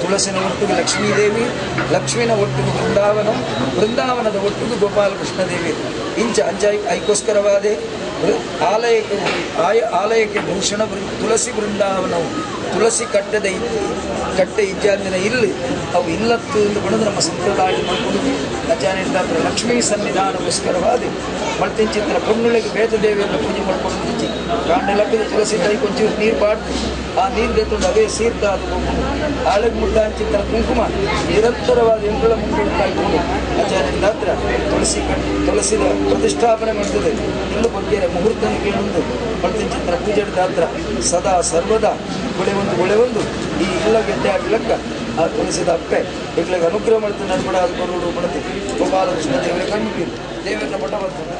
ತುಳಸಿನ ಒಟ್ಟಿಗೆ ಲಕ್ಷ್ಮೀದೇವಿ, ಲಕ್ಷ್ಮಿನ ಒಟ್ಟಿಗೆ ಬೃಂದಾವನ, ಬೃಂದಾವನದ ಒಟ್ಟಿಗೆ ಗೋಪಾಲಕೃಷ್ಣ ದೇವಿ. ಇಂಚ ಅಂಚ ಐಕೋಸ್ಕರವಾದೆ ಆಲಯಕ್ಕೆ ಭೂಷಣ ತುಳಸಿ ಬೃಂದಾವನವು ತುಳಸಿ ಕಟ್ಟೆ ಇಜ್ಜಾಂದಿನ ಇಲ್ಲಿ ಅವು ಇಲ್ಲತ್ತು ಎಂದು ಬಣದು ನಮ್ಮ ಸಂಪ್ರದಾಯ ಮಾಡ್ಕೊಂಡು ಅಜ್ಜಾನಿಂದ ಲಕ್ಷ್ಮೀ ಸನ್ನಿಧಾನಗೋಸ್ಕರವಾದ ಮಳ್ತಿಂಚಿತ್ರ ಪೊನ್ನುಳಿಗೆ ಬೇತದೇವಿಯನ್ನು ಪೂಜೆ ಮಾಡ್ಕೊಂಡು ಮುಂಚೆ ಕಾಂಡಲಕ್ಕದ ತುಳಸಿ ಕೈ ಕೊಂಚ ನೀರು ಬಾಡ್ದು ಆ ನೀರು ತೆತ್ತೊಂಡು ಅದೇ ಸೀರ್ತ ಅದು ಆಳೆಗೆ ಮುಟ್ಟಾಂಚಿತ್ರ ಕುಂಕುಮ ನಿರಂತರವಾದ ಎಂಗಳ ಮುಂದೆ ಕಾಯ್ಕೊಂಡು ಅಜ್ಜಾನಿಂದ ಹತ್ರ ತುಳಸಿದ ಪ್ರತಿಷ್ಠಾಪನೆ ಮಾಡ್ತದೆ. ಇಲ್ಲೂ ಬಗ್ಗೆ ಮುಹೂರ್ತ ಕೇಳುವುದು ಮಳ್ತಿಂಚಿತ್ರ ಪೂಜೆ ಹತ್ರ ಸದಾ ಸರ್ವದಾ ಗೊಳೆ ಒಂದು ಈ ಇಲ್ಲ ಗೆಡ್ಡೆ ಆಡ್ಲಕ್ಕ ಆ ತುಳಸಿದ ಅಪ್ಪೆ ಈಗಲಿಗೆ ಅನುಗ್ರಹ ಮಾಡ್ತೀನಿ ನಡ್ಬಿಡ ಅದು ಕೊರೋಡು ಬಿಡುತ್ತೆ. ಗೋಪಾಲಕೃಷ್ಣ ದೇವರ ಕಣ್ಣು ದೇವರನ್ನ ಪಟ ಬರ್ತದೆ.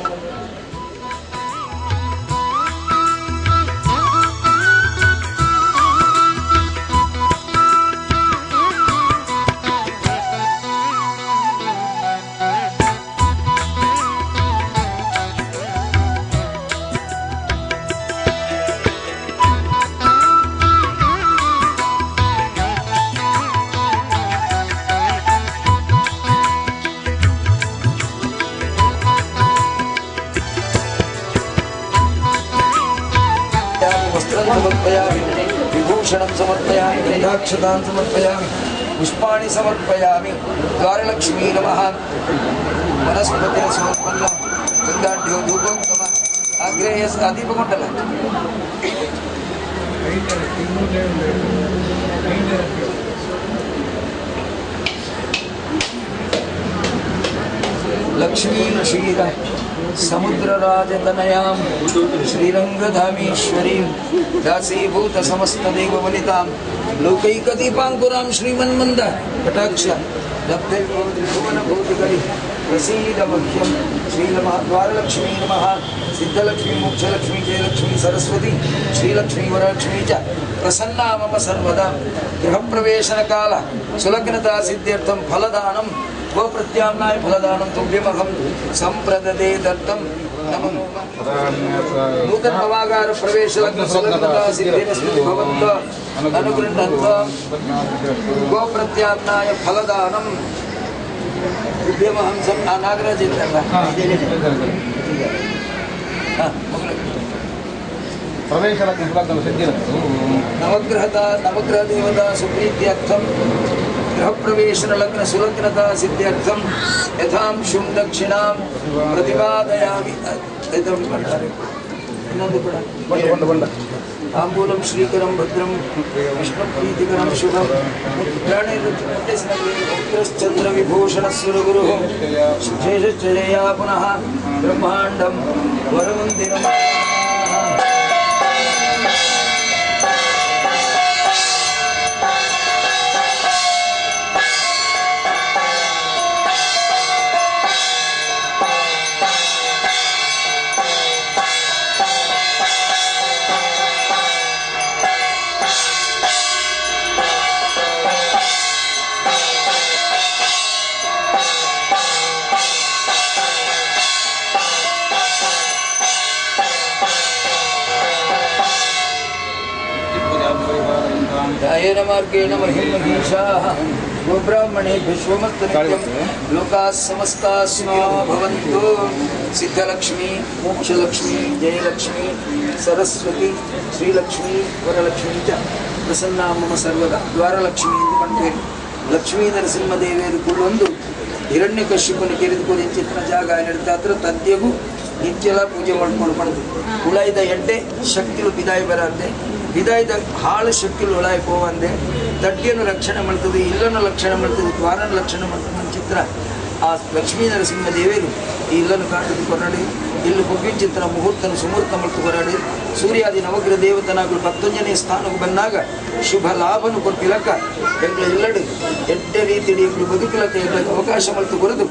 समर्पयामि विभूषणं समर्पयामि गन्धाक्षतां समर्पयामि पुष्पाणि समर्पयामि द्वारलक्ष्मी नमः वनस्पतिरसमर्पन्न गन्धाढ्यो धूपोत्तम आग्रेयस दीपकुण्डल लक्ष्मी क्षीर समुद्रराजतनयां श्रीरंगधामेश्वरीं दासीभूत समस्तदेववनितां लोकैकदीपाङ्कुरां श्रीमन्मन्द कटाक्ष लब्धैर्भुवनभूतिकरि प्रसीद मह्यं श्रीद्वारलक्ष्मी नमः सिद्धलक्ष्मी मोक्षलक्ष्मी जयलक्ष्मी सरस्वती श्रीलक्ष्मी वरलक्ष्मी च प्रसन्ना मम सर्वदा गृहप्रवेशनकाल सुलग्नता सिद्ध्यर्थं फलदानं गोप्रत्याम्नाय फलदानं तुभ्यमहं सम्प्रददे दत्तं नमो नूतन भवागार प्रवेश लग्न सुलग्नता सिद्धिरस्तु भवन्तः अनुगृह्णन्तः गोप्रत्याम्नाय फलदानं तुभ्यमहं नागराज प्रवेश लग्न सिद्धिरस्तु नवग्रह देवता सुप्रीत्यर्थं गृहप्रवेशन लग्न सुलग्नता सिद्ध्यर्थं यथांशुं दक्षिणां प्रतिपादयामि ताम्बूलं श्रीकरं भद्रं विष्णुप्रीतिकरं शुभं चन्द्रविभूषणस्वरगुरुः शेषचर्यया पुनः ब्रह्माण्डं वरमन्दिरम् दायेन मार्गेण महिमहीषाः गोब्राह्मणे विश्वमस्तनित्यं लोकाः समस्ताः सुखिनो भवन्तु। सिद्धलक्ष्मी मोक्षलक्ष्मी जयलक्ष्मी सरस्वती श्रीलक्ष्मी वरलक्ष्मी च प्रसन्ना मम सर्वदा द्वारलक्ष्मी ಎಂದು ಲಕ್ಷ್ಮೀ ನರಸಿಂಹದೇವಿಯರು ಕುಳ್ಳೊಂದು ಹಿರಣ್ಯಕಶ್ಯಪನ ಕೆರೆದುಕೊಂಡು ಚಿತ್ರ ಜಾಗ ನಡೆದಾತ್ರ ತದ್ಯಗೂ ನಿತ್ಯಲ ಪೂಜೆ ಮಾಡ್ಕೊಂಡು ಪಡೆದು ಉಳಾಯ್ದ ಎಡ್ಡೆ ಶಕ್ತಿಲು ಬಿದಾಯಿ ಬರಂದೆ ಬಿದಾಯ್ದ ಹಾಳು ಶಕ್ತಿಲು ಉಳಾಯಿ ಹೋವಂದೆ ತಡ್ಡಿಯನ್ನು ರಕ್ಷಣೆ ಮಾಡ್ತದೆ ಇಲ್ಲನ್ನು ರಕ್ಷಣೆ ಮಾಡ್ತದೆ ದ್ವಾರನ ರಕ್ಷಣೆ ಮಾಡ್ತದೆ ಚಿತ್ರ ಆ ಲಕ್ಷ್ಮೀ ನರಸಿಂಹದೇವಿಯರು ಈ ಇಲ್ಲನ್ನು ಕಾಣುವುದು ಕೊರಡಿ ಇಲ್ಲಿ ಬುಗ್ಗಿನ ಚಿತ್ರ ಮುಹೂರ್ತನ ಸುಮೂರ್ತ ಮಲ್ತು ಕೊರಡಿ ಸೂರ್ಯಾದಿ ನವಗ್ರಹ ದೇವತನಾಗಲು 11ನೇ ಸ್ಥಾನಕ್ಕೆ ಬಂದಾಗ ಶುಭ ಲಾಭನು ಕೊಟ್ಟಿಲಕ್ಕ ಎಂಗ್ಲ ಇಲ್ಲಡು ಎಡ್ಡೆ ರೀತಿ ಬದುಕಲಕ್ಕ ಎಂಗ್ಲಕ್ಕೆ ಅವಕಾಶ ಮಲ್ತು ಕೊರೆದು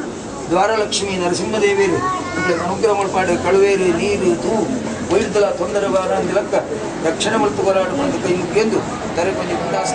ದ್ವಾರಲಕ್ಷ್ಮೀ ನರಸಿಂಹದೇವಿಯರು ಎಂಗ್ಲಕ್ಕೆ ಅನುಗ್ರಹ ಮಲ್ಪಾಡು ಕಳುವೇರು ನೀರು ತೂ ಒಯ್ದಲ ತೊಂದರೆ ಬಾರ ಅಂದಿಲಕ್ಕ ರಕ್ಷಣೆ ಮಲ್ತು ಕೊರಾಡು ಬಂದು ಕೈ ಮುಗಿಯೆಂದು ತರೆ ಕೊಂಚ ಉಲ್ಲಾಸ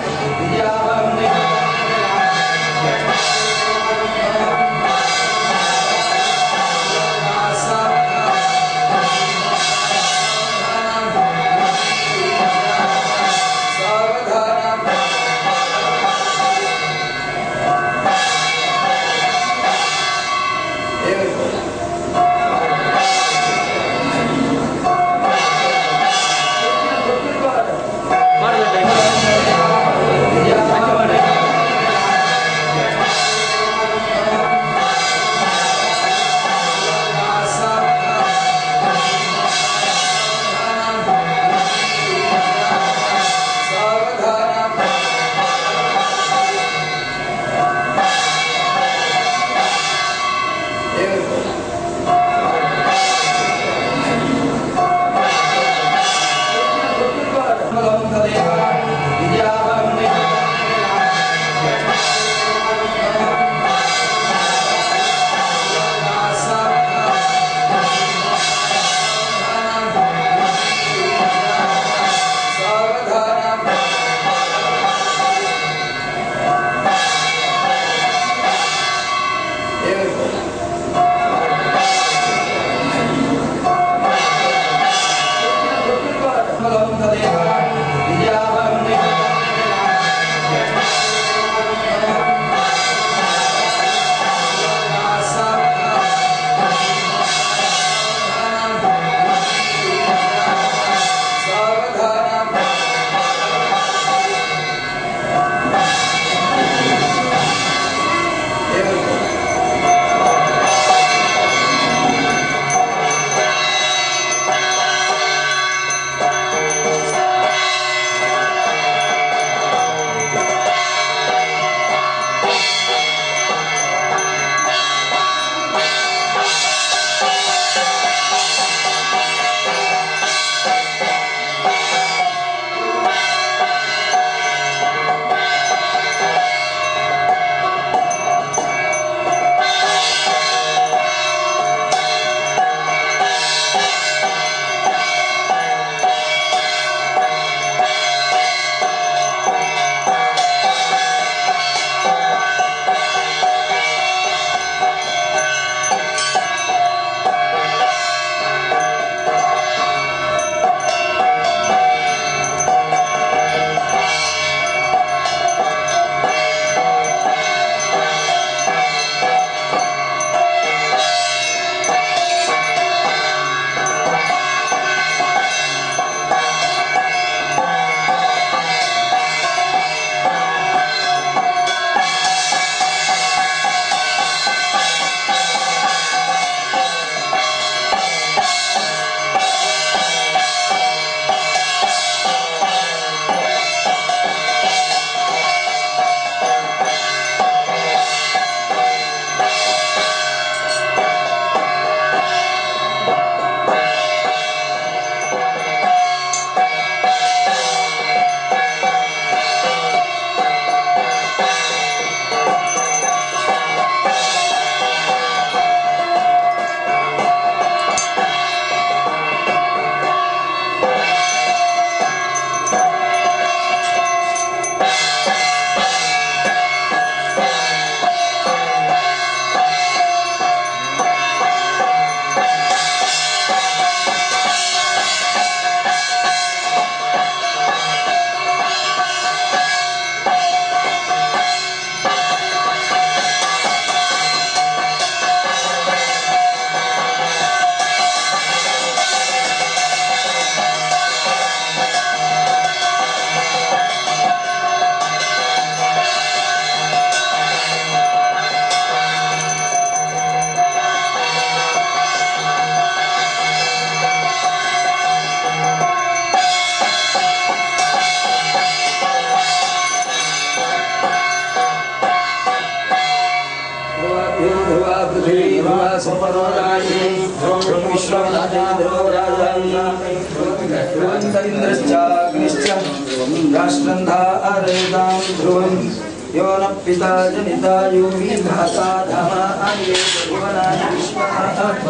यो न पिता जनिता यो हि धाता धामा अन्ये भुवनानि विश्वाः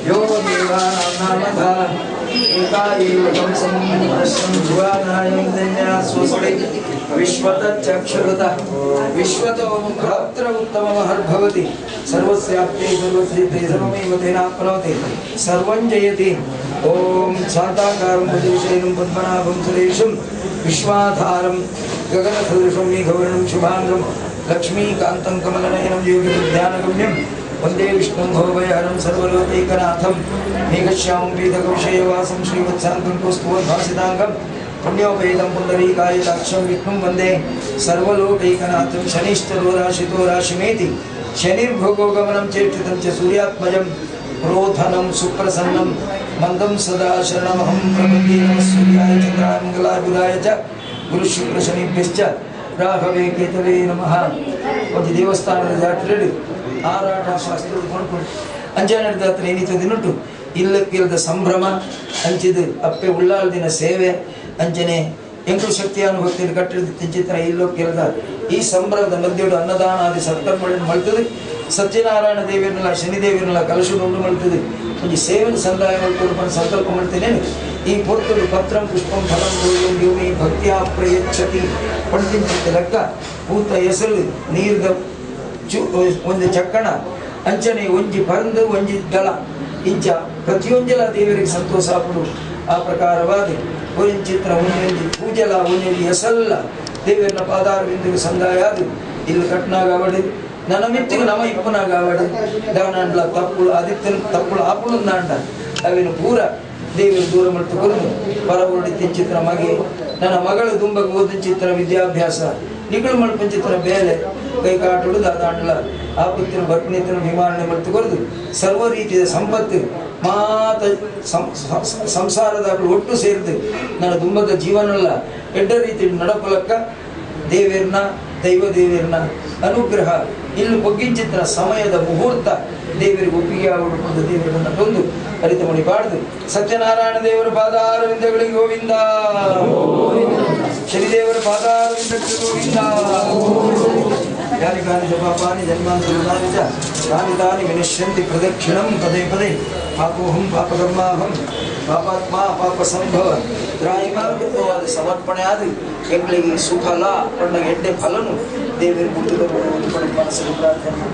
यो देवानां नामधा एका एव कंसं दर्शं भुवनायं दन्या स्वस्ति विश्वतच्चक्षुरुतः विश्वतो मुखत्र उत्तममहर्भवति सर्वस्याप्ते सर्वसिद्धे सर्वमेव तेनाप्नोति सर्वं जयति ॐ शान्ताकारं भुजविशयनं पद्मनाभं सुरेशं विश्वाधारं गगनसदृशं मेघवर्णं शुभाङ्गं लक्ष्मीकान्तं कमलनयनं योगिविज्ञानगम्यं वन्दे विष्णुं भवभयहरं सर्वलोकैकनाथं मेघश्यामं पीतकौशेयवासं श्रीवत्साङ्गं कौस्तुभभासिताङ्गं पुण्योपेतं पुण्डरीकायताक्षं विष्णुं वन्दे सर्वलोकैकनाथं शनिश्चरोराशितो राशिमेति शनिर्भोगोगमनं चेष्टितं च सूर्यात्मजं क्रोधनं सुप्रसन्नं मंदं सदा शरणमहं प्रपद्ये नमः सूर्याय चन्द्राय मंगलाय बुधाय च गुरुशुक्रशनिभ्यश्च राघवे केतवे नमः ಒಂದು ದೇವಸ್ಥಾನದ ಜಾತ್ರೆಯಲ್ಲಿ ಆರಾಟ ಶಾಸ್ತ್ರದ ಕೊಂಡ್ಕೊಂಡು ಅಂಜಾನೆ ಜಾತ್ರೆ ಏನಿತ್ತು ದಿನಟ್ಟು ಇಲ್ಲಕ್ಕಿಲ್ಲದ ಸಂಭ್ರಮ ಅಂಚಿದು ಅಪ್ಪೆ ಉಳ್ಳಾಳದಿನ ಸೇವೆ ಅಂಜನೆ ಎಂಟು ಶಕ್ತಿಯಾನುಭಕ್ತಿಯಲ್ಲಿ ಕಟ್ಟಿದ ಚಿತ್ರ ಇಲ್ಲಕ್ಕಿಲ್ಲದ ಈ ಸಂಭ್ರಮದ ಮಧ್ಯೆಡು ಅನ್ನದಾನಾದಿ ಸತ್ಕರ್ಮಗಳನ್ನು ಮಾಡ್ತದೆ ಸತ್ಯನಾರಾಯಣ ದೇವಿಯರನ್ನೆಲ್ಲ ಶನಿದೇವಿಯರನ್ನೆಲ್ಲ ಕಲಶವನ್ನು ಮಾಡ್ತದೆ ಒಂದು ಸೇವನ ಸಂದಾಯ ಮಾಡ್ಕೊಂಡು ಸಂಕಲ್ಪ ಮಾಡ್ತೇನೆ ಈ ಪೊರ್ತುಡು ಪತ್ರಂ ಪುಷ್ಪಂ ಫಲಂ ಗೋಯಂ ಯೋಮಿ ಭಕ್ತಿಯ ಪ್ರಯಚ್ಛತಿ ಪಂಡಿತ ಲೆಕ್ಕ ಪೂತ ಎಸಲು ನೀರ್ದ ಒಂದು ಚಕ್ಕಣ ಅಂಚನೆ ಒಂಜಿ ಪರಂದು ಒಂಜಿ ದಳ ಇಂಚ ಪ್ರತಿಯೊಂಜಲ ದೇವರಿಗೆ ಸಂತೋಷ ಆಪಡು ಆ ಪ್ರಕಾರವಾದ ಒಂಜಿ ಚಿತ್ರ ಒಂಜೊಂಜಿ ಪೂಜಲ ಒಂಜೊಂಜಿ ಎಸಲ್ಲ ದೇವರನ್ನ ಪಾದಾರವಿಂದಿಗೆ ಸಂದಾಯ ಅದು ಇಲ್ಲಿ ಕಟ್ನಾಗವಡು ನನ್ನ ಮಿತ್ತಿಗೆ ನಮ ಇಪ್ಪನಾಗವಡು ದಾನಂಡ್ಲ ತಪ್ಪುಳು ಆದಿತ್ಯನ ತಪ್ಪುಳು ಆಪುಳು ನಾಂಡ ಅವಿನ ಪೂರ ದೇವರು ದೂರ ಮಟ್ಟು ಕೊರದು ಪರವರುಡಿ ತಿಂಚಿತ್ರ ಮಗೆ ನನ್ನ ಮಗಳು ದುಂಬಗೆ ಓದಿನ ಚಿತ್ರ ವಿದ್ಯಾಭ್ಯಾಸ ನಿಗಳು ಮಲ್ಪನ ಚಿತ್ರ ಬೇಲೆ ಕೈ ಕಾಟುಡು ದಾದಾಂಡ್ಲ ಆಪತ್ತಿನ ಭಕ್ತಿನ ವಿಮಾರಣೆ ಮಟ್ಟು ಕೊರದು ಸರ್ವ ರೀತಿಯ ಸಂಪತ್ತು ಮಾತ ಸಂಸಾರದ ಒಟ್ಟು ಸೇರಿದು ನನ್ನ ದುಂಬದ ಜೀವನಲ್ಲ ಎಡ್ಡ ರೀತಿ ನಡಪಲಕ್ಕ ದೇವೇರ್ನ ದೈವ ದೇವೇರ್ನ ಅನುಗ್ರಹ ಇಲ್ಲಿ ಬೊಗ್ಗಿಂಚಿತ್ರ ಸಮಯದ ಮುಹೂರ್ತ ದೇವರಿಗೆ ಒಪ್ಪಿಗೆ ಆಗುವುದು ದೇವರನ್ನ ತಂದು ಅರಿತ ಮಣಿಬಾರ್ದು ಸತ್ಯನಾರಾಯಣ ದೇವರ ಪಾದಾರವಿಂದಗಳಿಗೆ ಗೋವಿಂದ ಶನಿದೇವರ ಪಾದಾರವಿಂದಕ್ಕೆ ಗೋವಿಂದ ಯಾರಿ ಕಾನಿ ಜಪಾಪಾನಿ ಜನ್ಮಾಂತರಾನಿ ಚ ತಾನಿ ತಾನಿ ವಿನಶ್ಯಂತಿ ಪ್ರದಕ್ಷಿಣಂ ಪದೇ ಪದೇ ಪಾಪೋಹಂ ಪಾಪಕರ್ಮಾಹಂ ಪಾಪಾತ್ಮ ಪಾಪ ಸಂಭವ ದ್ರಾಯಿಮಾದ ಸಮರ್ಪಣೆ ಆದ ಎಂಗಳಿಗೆ ಸುಫಲ ಪಣ್ಣ ಎಡ್ಡೆ ಫಲನು ದೇವರಿಗೆ ಮುಟ್ಟಿದ ಮನಸ್ಸಲ್ಲಿ ಪ್ರಾರ್ಥನೆ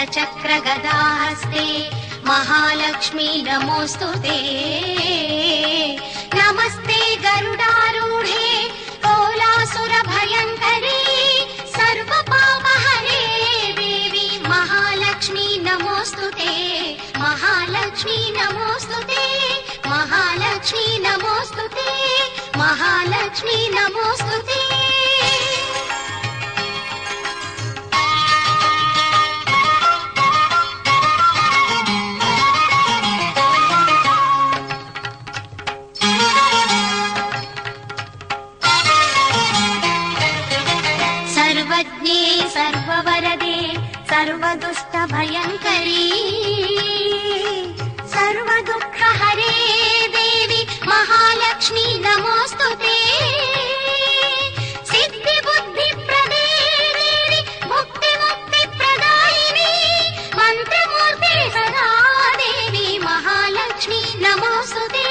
शङ्खचक्रगदाहस्ते महालक्ष्मी नमोऽस्तुते। नमस्ते गरुडारूढे कोलासुरभयङ्करी सर्वपापहरे देवी महालक्ष्मी नमोऽस्तुते। महालक्ष्मी नमोऽस्तुते। महालक्ष्मी नमोऽस्तुते। महालक्ष्मी नमोऽस्तुते। सर्वज्ञे सर्ववरदे सर्वदुष्टभयङ्करी सर्वदुःखहरे देवी महालक्ष्मी नमोऽस्तुते। सिद्धिबुद्धिप्रदे देवी भुक्तिमुक्तिप्रदायिनी मन्त्रमूर्ते सदा देवी महालक्ष्मी नमोऽस्तुते।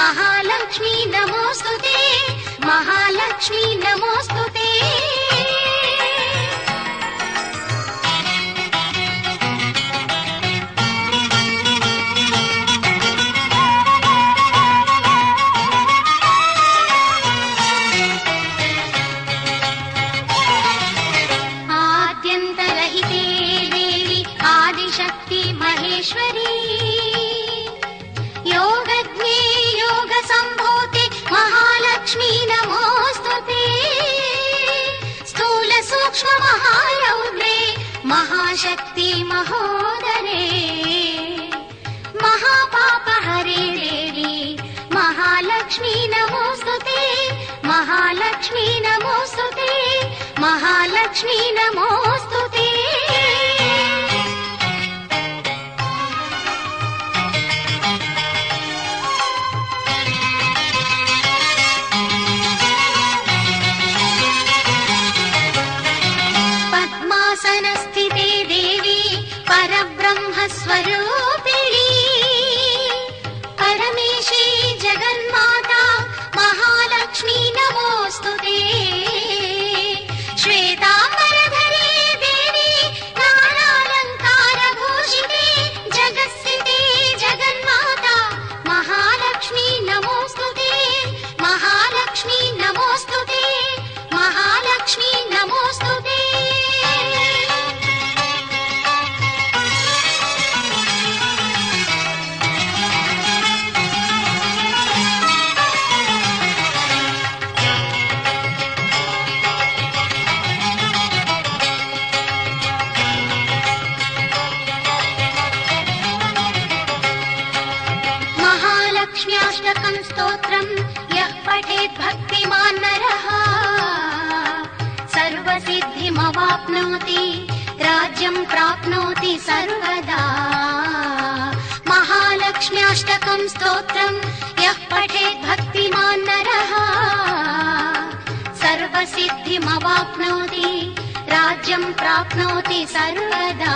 महालक्ष्मी नमोऽस्तुते। महालक्ष्मी नमोऽस्तुते। आद्यन्तरहिते देवी आदिशक्ति महेश्वरी योगज्ञे योगसम्भूते महालक्ष्मी नमोऽस्तुते। स्थूल सूक्ष्म महारौद्रे महाशक्ति महोदरे महापापहरे देवी महालक्ष्मी नमोऽस्तुते। महालक्ष्मी नमोऽस्तुते। महालक्ष्मी नमोऽस्तुते। पद्मासनस्थिते देवी परब्रह्मस्वरूपिणी परमेशी जगन्माता महालक्ष्मी नमोऽस्तुते। श्वेताम्बरधरे देवी नानालङ्कारभूषिते जगत्स्थिते जगन्माता महालक्ष्मी नमोऽस्तुते। महालक्ष्मी नमोऽस्तुते। महालक्ष्मी नमोऽस्तुते। महालक्ष्म्याष्टकं स्तोत्रं यः पठेत् भक्तिमान् नरः सर्वसिद्धिमवाप्नोति राज्यं प्राप्नोति सर्वदा। महालक्ष्म्याष्टकं स्तोत्रं यः पठेत् भक्तिमान् नरः सर्वसिद्धिमवाप्नोति राज्यं प्राप्नोति सर्वदा।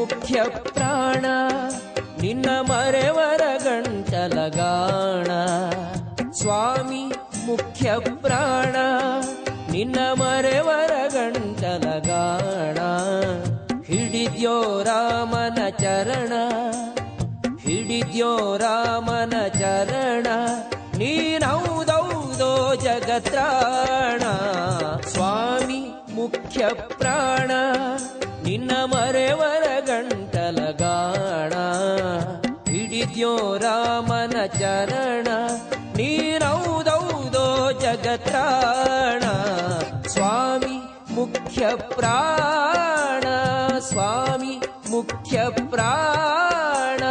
ಮುಖ್ಯ ಪ್ರಾಣ ನಿನ್ನ ಮರೆವರ ಗಂಟಲಗಾಣ ಸ್ವಾಮಿ ಮುಖ್ಯ ಪ್ರಾಣ ನಿನ್ನ ಮರೆವರ ಗಂಟಲಗಾಣ ಹಿಡಿದ್ಯೋ ರಾಮನ ಚರಣ ಹಿಡಿದ್ಯೋ ರಾಮನ ಚರಣ ನೀನೌದೌದೋ ಜಗತ್ರಾಣ ಸ್ವಾಮಿ ಮುಖ್ಯ ಪ್ರಾಣ ನಿನ್ನ ಮರೆವರ ಗಂಟಲಗಾಣ ಹಿಡಿದ್ಯೋ ರಾಮನ ಚರಣ ನೀನೌದೌದೋ ಜಗತ್ರಾಣ ಸ್ವಾಮಿ ಮುಖ್ಯ ಪ್ರಾಣ ಸ್ವಾಮಿ ಮುಖ್ಯ ಪ್ರಾಣ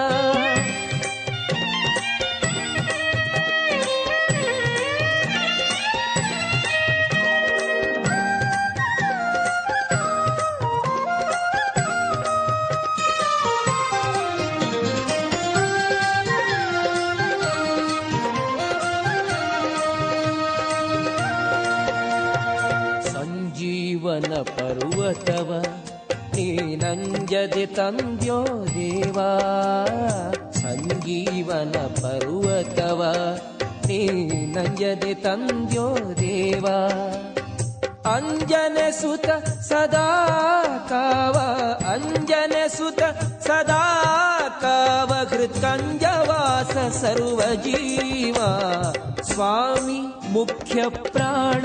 ಸಂಜೀವನ ಪರ್ವತವ ನೀನಂಜದೆ ತಂದ್ಯೋ ದೇವಾ ಸಂಜೀವನ ಪರ್ವತವ ನೀನಂಜದೆ ತಂದ್ಯೋ ದೇವಾ ಅಂಜನೆ ಸುತ ಸದಾ ಕಾವ ಅಂಜನೆ ಸುತ ಸದಾ ಕಾವ ಹೃತ್ಕಂಜವಾಸ ಸರ್ವ ಜೀವ ಸ್ವಾಮಿ ಮುಖ್ಯ ಪ್ರಾಣ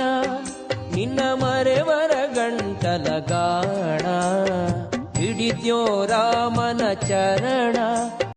ನಿನ್ನ ಮರೆವರ ಗಂಟಲಗಾಣ ಹಿಡಿದ್ಯೋ ರಾಮನ ಚರಣ